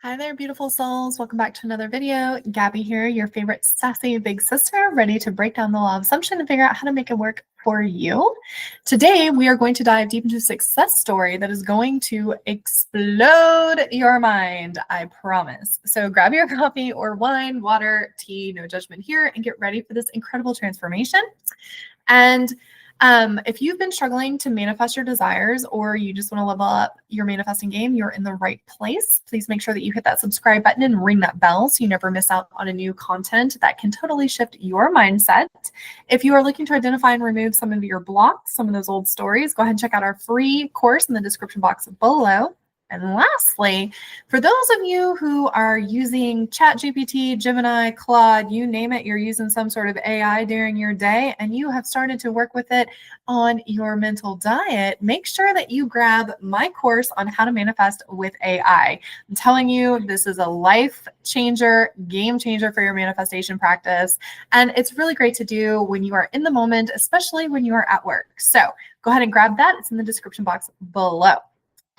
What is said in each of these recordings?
Hi there, beautiful souls. Welcome back to another video. Gabi here, your favorite sassy big sister, ready to break down the law of assumption and figure out how to make it work for you. Today, we are going to dive deep into a success story that is going to explode your mind, I promise. So grab your coffee or wine, water, tea, no judgment here, and get ready for this incredible transformation. And if you've been struggling to manifest your desires or you just want to level up your manifesting game, you're in the right place. Please make sure that you hit that subscribe button and ring that bell so you never miss out on a new content that can totally shift your mindset. If you are looking to identify and remove some of your blocks, some of those old stories, go ahead and check out our free course in the description box below. And lastly, for those of you who are using ChatGPT, Gemini, Claude, you name it, you're using some sort of AI during your day and you have started to work with it on your mental diet, make sure that you grab my course on how to manifest with AI. I'm telling you, this is a life changer, game changer for your manifestation practice. And it's really great to do when you are in the moment, especially when you are at work. So go ahead and grab that. It's in the description box below.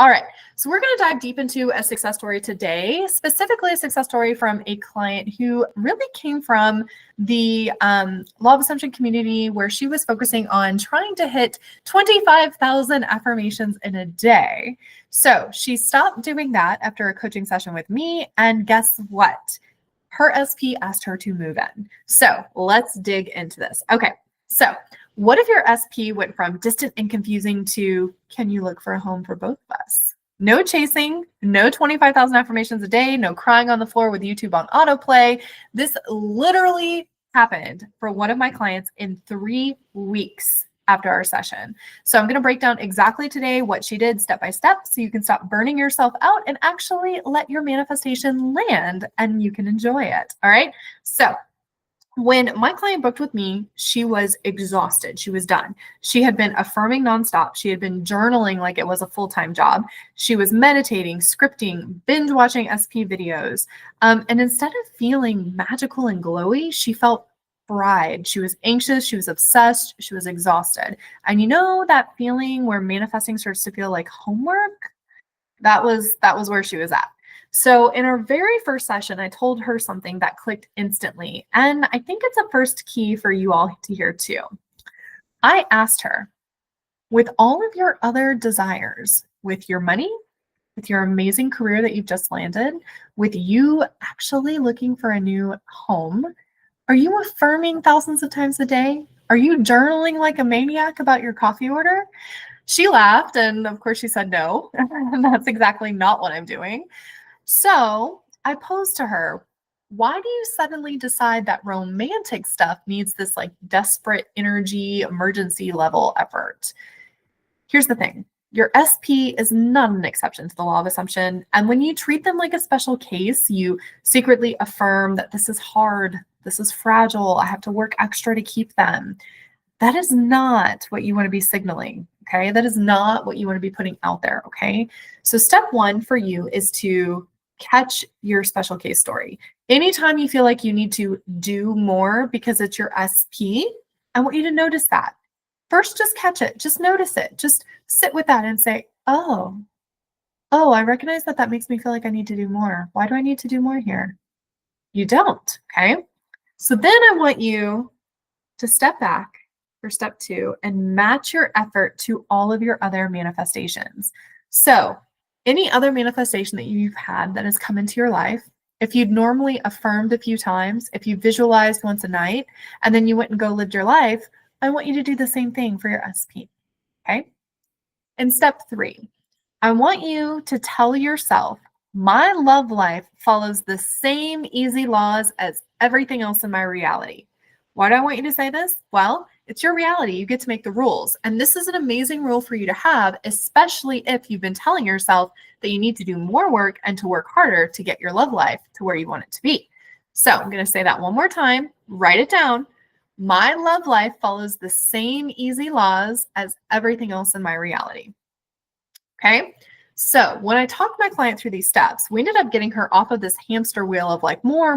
All right, so we're going to dive deep into a success story today, specifically a success story from a client who really came from the law of assumption community where she was focusing on trying to hit 25,000 affirmations in a day. So she stopped doing that after a coaching session with me, and guess what? Her SP asked her to move in. So let's dig into this. Okay, so what if your SP went from distant and confusing to, can you look for a home for both of us? No chasing, no 25,000 affirmations a day, no crying on the floor with YouTube on autoplay. This literally happened for one of my clients in 3 weeks after our session. So I'm going to break down exactly today what she did step by step so you can stop burning yourself out and actually let your manifestation land and you can enjoy it. All right. So when my client booked with me, she was exhausted. She was done. She had been affirming nonstop. She had been journaling like it was a full-time job. She was meditating, scripting, binge watching SP videos. And instead of feeling magical and glowy, she felt fried. She was anxious. She was obsessed. She was exhausted. And you know that feeling where manifesting starts to feel like homework? That was where she was at. So in our very first session, I told her something that clicked instantly. And I think it's a first key for you all to hear too. I asked her, with all of your other desires, with your money, with your amazing career that you've just landed, with you actually looking for a new home, are you affirming thousands of times a day? Are you journaling like a maniac about your coffee order? She laughed, and of course she said no. And that's exactly not what I'm doing. So I posed to her, why do you suddenly decide that romantic stuff needs this like desperate energy, emergency level effort? Here's the thing. Your SP is not an exception to the law of assumption. And when you treat them like a special case, you secretly affirm that this is hard, this is fragile, I have to work extra to keep them. That is not what you want to be signaling, okay? That is not what you want to be putting out there, okay? So step one for you is to catch your special case story. Anytime you feel like you need to do more because it's your SP, I want you to notice that. First, just catch it. Just notice it. Just sit with that and say, oh, I recognize that that makes me feel like I need to do more. Why do I need to do more here? You don't, okay? So then I want you to step back for step two and match your effort to all of your other manifestations. So any other manifestation that you've had that has come into your life, if you'd normally affirmed a few times, if you visualized once a night, and then you went and go lived your life, I want you to do the same thing for your SP, okay? In step three, I want you to tell yourself, my love life follows the same easy laws as everything else in my reality. Why do I want you to say this? Well, it's your reality. You get to make the rules. And this is an amazing rule for you to have, especially if you've been telling yourself that you need to do more work and to work harder to get your love life to where you want it to be. So I'm going to say that one more time. Write it down. My love life follows the same easy laws as everything else in my reality. Okay. So when I talked my client through these steps, we ended up getting her off of this hamster wheel of like more,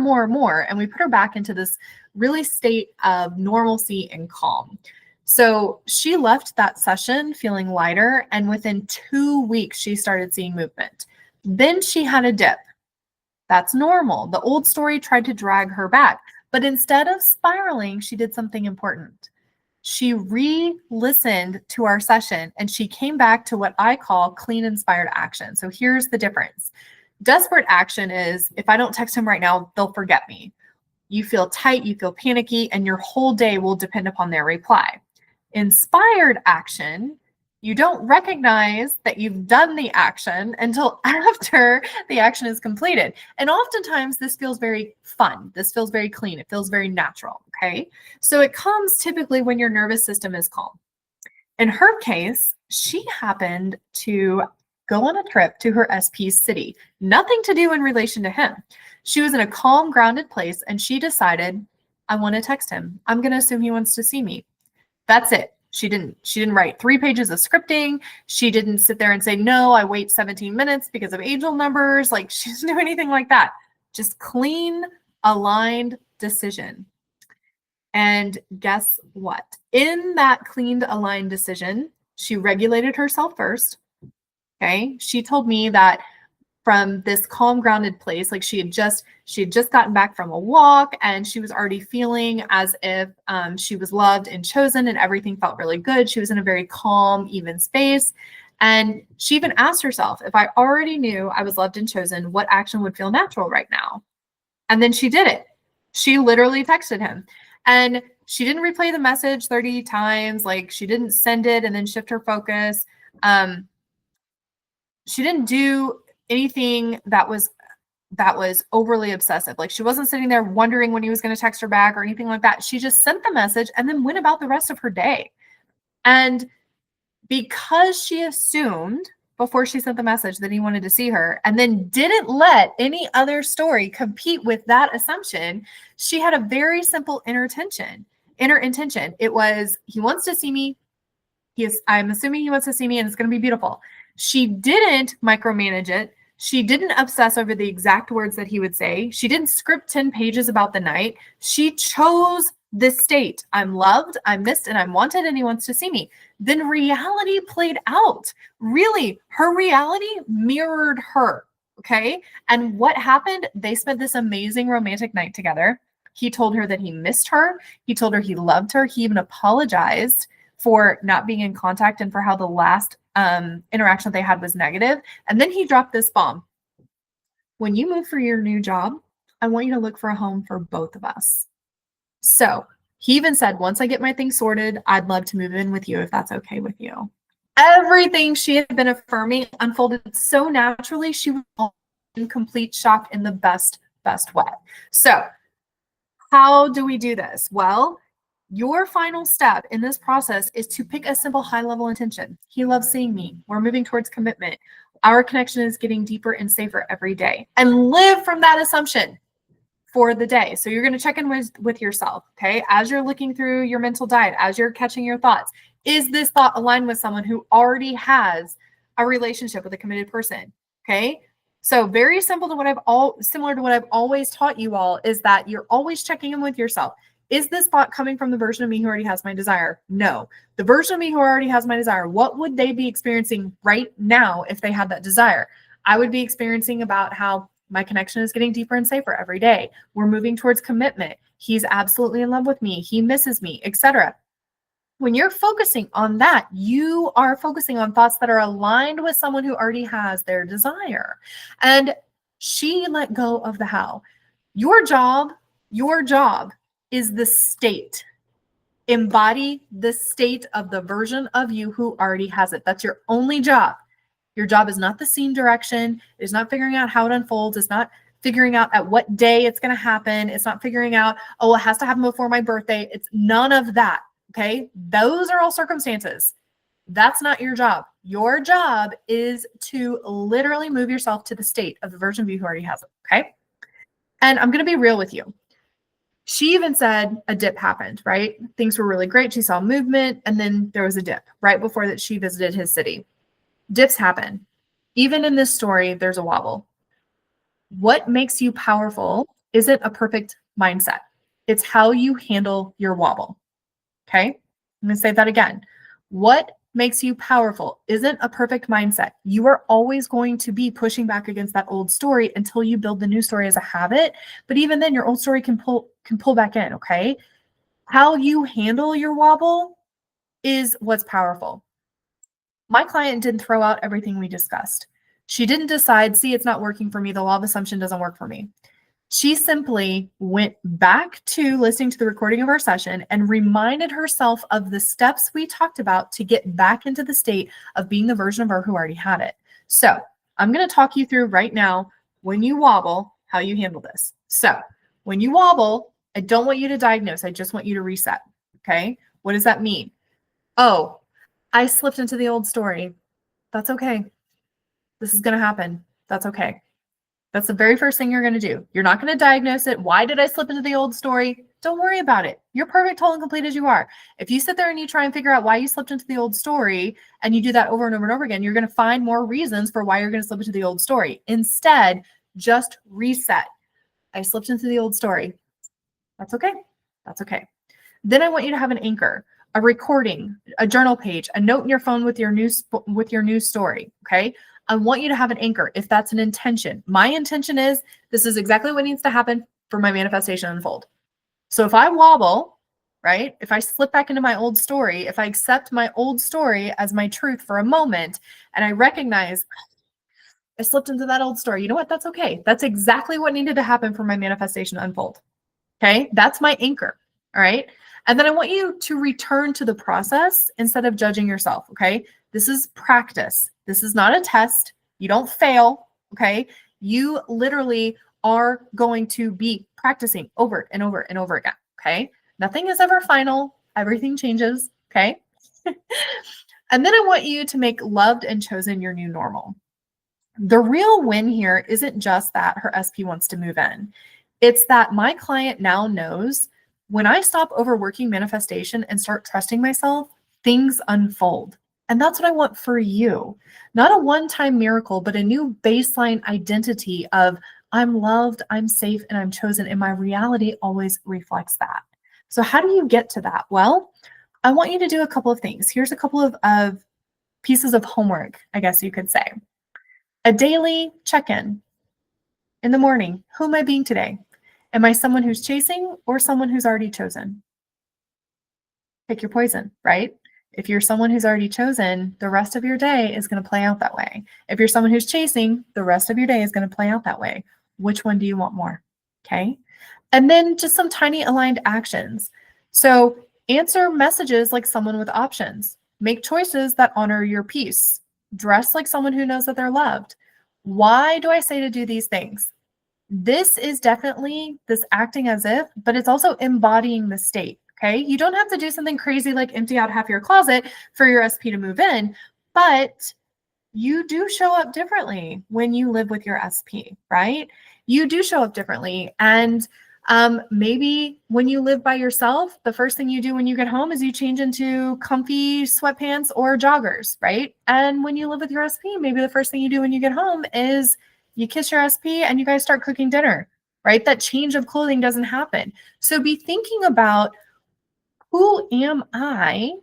and we put her back into this really state of normalcy and calm. So she left that session feeling lighter, and within 2 weeks, she started seeing movement. Then she had a dip. That's normal. The old story tried to drag her back, but instead of spiraling, she did something important. She re-listened to our session and she came back to what I call clean inspired action. So here's the difference. Desperate action is, if I don't text him right now, they'll forget me. You feel tight, you feel panicky, and your whole day will depend upon their reply. Inspired action, you don't recognize that you've done the action until after the action is completed. And oftentimes this feels very fun. This feels very clean. It feels very natural, okay? So it comes typically when your nervous system is calm. In her case, she happened to go on a trip to her SP's city. Nothing to do in relation to him. She was in a calm, grounded place, and she decided, I want to text him. I'm going to assume he wants to see me. That's it. She didn't write 3 pages of scripting. She didn't sit there and say, no, I wait 17 minutes because of angel numbers. Like, she didn't do anything like that. Just clean, aligned decision. And guess what? In that cleaned, aligned decision, she regulated herself first. Okay. She told me that from this calm, grounded place, like she had just gotten back from a walk and she was already feeling as if she was loved and chosen and everything felt really good. She was in a very calm, even space. And she even asked herself, if I already knew I was loved and chosen, what action would feel natural right now? And then she did it. She literally texted him. And she didn't replay the message 30 times. Like, she didn't send it and then shift her focus. She didn't do anything that was overly obsessive. Like, she wasn't sitting there wondering when he was going to text her back or anything like that. She just sent the message and then went about the rest of her day. And because she assumed before she sent the message that he wanted to see her and then didn't let any other story compete with that assumption, she had a very simple inner intention. It was, he wants to see me. I'm assuming he wants to see me and it's going to be beautiful. She didn't micromanage it. She didn't obsess over the exact words that he would say. She didn't script 10 pages about the night. She chose this state. I'm loved, I'm missed, and I'm wanted, and he wants to see me. Then reality played out. Really, her reality mirrored her, okay? And what happened? They spent this amazing romantic night together. He told her that he missed her. He told her he loved her. He even apologized for not being in contact and for how the last interaction that they had was negative. And then he dropped this bomb. When you move for your new job, I want you to look for a home for both of us. So he even said, once I get my things sorted, I'd love to move in with you if that's okay with you. Everything she had been affirming unfolded so naturally. She was in complete shock in the best way. So how do we do this? Well, your final step in this process is to pick a simple high-level intention. He loves seeing me. We're moving towards commitment. Our connection is getting deeper and safer every day. And live from that assumption for the day. So you're going to check in with yourself, okay? As you're looking through your mental diet, as you're catching your thoughts, is this thought aligned with someone who already has a relationship with a committed person, okay? So very similar to what I've always taught you all is that you're always checking in with yourself. Is this thought coming from the version of me who already has my desire? No. The version of me who already has my desire, what would they be experiencing right now if they had that desire? I would be experiencing about how my connection is getting deeper and safer every day. We're moving towards commitment. He's absolutely in love with me. He misses me, etc. When you're focusing on that, you are focusing on thoughts that are aligned with someone who already has their desire. And she let go of the how. Your job is the state. Embody the state of the version of you who already has it. That's your only job. Your job is not the scene direction. It's not figuring out how it unfolds. It's not figuring out at what day it's going to happen. It's not figuring out, oh, it has to happen before my birthday. It's none of that. Okay. Those are all circumstances. That's not your job. Your job is to literally move yourself to the state of the version of you who already has it. Okay. And I'm going to be real with you. She even said a dip happened, right? Things were really great. She saw movement and then there was a dip right before that she visited his city. Dips happen. Even in this story, there's a wobble. What makes you powerful isn't a perfect mindset. It's how you handle your wobble. Okay? I'm going to say that again. What makes you powerful isn't a perfect mindset. You are always going to be pushing back against that old story until you build the new story as a habit. But even then, your old story can pull back in, okay? How you handle your wobble is what's powerful. My client didn't throw out everything we discussed. She didn't decide, see, it's not working for me. The law of assumption doesn't work for me. She simply went back to listening to the recording of our session and reminded herself of the steps we talked about to get back into the state of being the version of her who already had it. So I'm going to talk you through right now, when you wobble, how you handle this. So when you wobble, I don't want you to diagnose. I just want you to reset. Okay. What does that mean? Oh, I slipped into the old story. That's okay. This is going to happen. That's okay. That's the very first thing you're going to do. You're not going to diagnose it. Why did I slip into the old story? Don't worry about it. You're perfect, whole, and complete as you are. If you sit there and you try and figure out why you slipped into the old story and you do that over and over and over again, you're going to find more reasons for why you're going to slip into the old story. Instead, just reset. I slipped into the old story. That's okay. That's okay. Then I want you to have an anchor, a recording, a journal page, a note in your phone with your new story. Okay. I want you to have an anchor if that's an intention. My intention is this is exactly what needs to happen for my manifestation to unfold. So if I wobble, right? If I slip back into my old story, if I accept my old story as my truth for a moment, and I recognize I slipped into that old story, you know what? That's okay. That's exactly what needed to happen for my manifestation to unfold. Okay. That's my anchor. All right. And then I want you to return to the process instead of judging yourself. Okay. This is practice. This is not a test. You don't fail. Okay. You literally are going to be practicing over and over and over again. Okay. Nothing is ever final. Everything changes. Okay. And then I want you to make loved and chosen your new normal. The real win here isn't just that her SP wants to move in. It's that my client now knows when I stop overworking manifestation and start trusting myself, things unfold. And that's what I want for you. Not a one-time miracle, but a new baseline identity of I'm loved, I'm safe, and I'm chosen. And my reality always reflects that. So how do you get to that? Well, I want you to do a couple of things. Here's a couple of pieces of homework, I guess you could say. A daily check-in in the morning. Who am I being today? Am I someone who's chasing or someone who's already chosen? Pick your poison, right? If you're someone who's already chosen, the rest of your day is going to play out that way. If you're someone who's chasing, the rest of your day is going to play out that way. Which one do you want more? Okay. And then just some tiny aligned actions. So answer messages like someone with options. Make choices that honor your peace. Dress like someone who knows that they're loved. Why do I say to do these things? This is definitely this acting as if, but it's also embodying the state. Okay. You don't have to do something crazy like empty out half your closet for your SP to move in, but you do show up differently when you live with your SP, right? You do show up differently. And maybe when you live by yourself, the first thing you do when you get home is you change into comfy sweatpants or joggers, right? And when you live with your SP, maybe the first thing you do when you get home is you kiss your SP and you guys start cooking dinner, right? That change of clothing doesn't happen. So be thinking about, who am I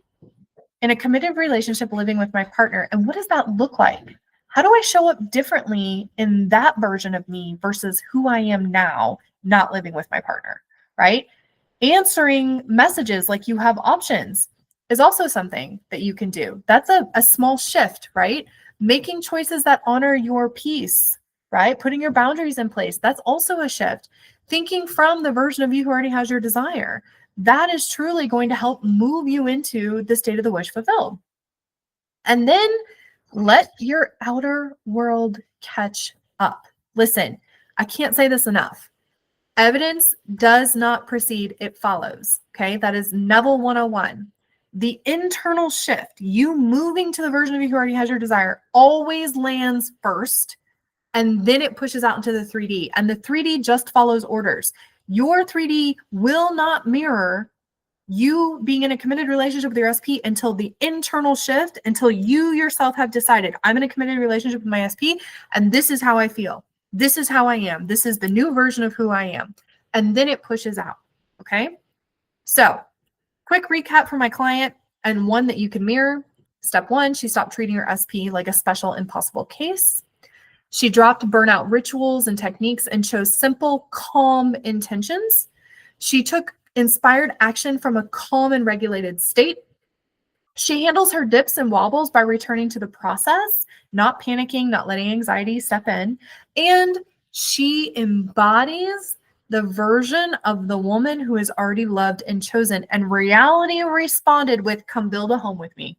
in a committed relationship living with my partner? And what does that look like? How do I show up differently in that version of me versus who I am now, not living with my partner, right? Answering messages like you have options is also something that you can do. That's a small shift, right? Making choices that honor your peace, right? Putting your boundaries in place. That's also a shift. Thinking from the version of you who already has your desire. That is truly going to help move you into the state of the wish fulfilled. And then let your outer world catch up. Listen, I can't say this enough. Evidence does not precede, it follows. Okay, that is Neville 101. The internal shift, you moving to the version of you who already has your desire, always lands first, and then it pushes out into the 3D. And the 3D just follows orders. Your 3D will not mirror you being in a committed relationship with your SP until the internal shift, until you yourself have decided, I'm in a committed relationship with my SP, and this is how I feel. This is how I am. This is the new version of who I am. And then it pushes out. Okay. So quick recap for my client and one that you can mirror. Step 1, she stopped treating her SP like a special impossible case. She dropped burnout rituals and techniques and chose simple, calm intentions. She took inspired action from a calm and regulated state. She handles her dips and wobbles by returning to the process, not panicking, not letting anxiety step in. And she embodies the version of the woman who is already loved and chosen. And reality responded with, come build a home with me.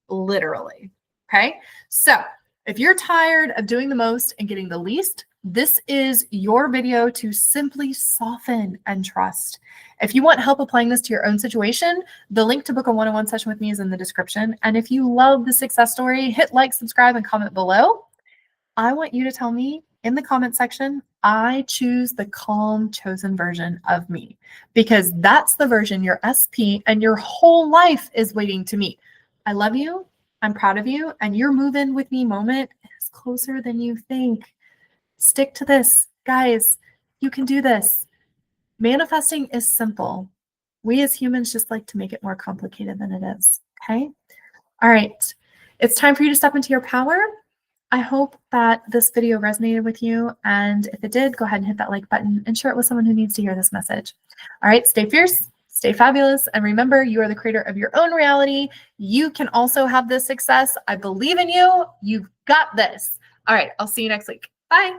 Literally. Okay. So if you're tired of doing the most and getting the least, this is your video to simply soften and trust. If you want help applying this to your own situation, the link to book a one-on-one session with me is in the description. And if you love the success story, hit like, subscribe, and comment below. I want you to tell me in the comment section, I choose the calm, chosen version of me, because that's the version your SP and your whole life is waiting to meet. I love you. I'm proud of you. And your move in with me moment is closer than you think. Stick to this. Guys, you can do this. Manifesting is simple. We as humans just like to make it more complicated than it is. Okay? All right. It's time for you to step into your power. I hope that this video resonated with you. And if it did, go ahead and hit that like button and share it with someone who needs to hear this message. All right. Stay fierce. Stay fabulous. And remember, you are the creator of your own reality. You can also have this success. I believe in you. You've got this. All right. I'll see you next week. Bye.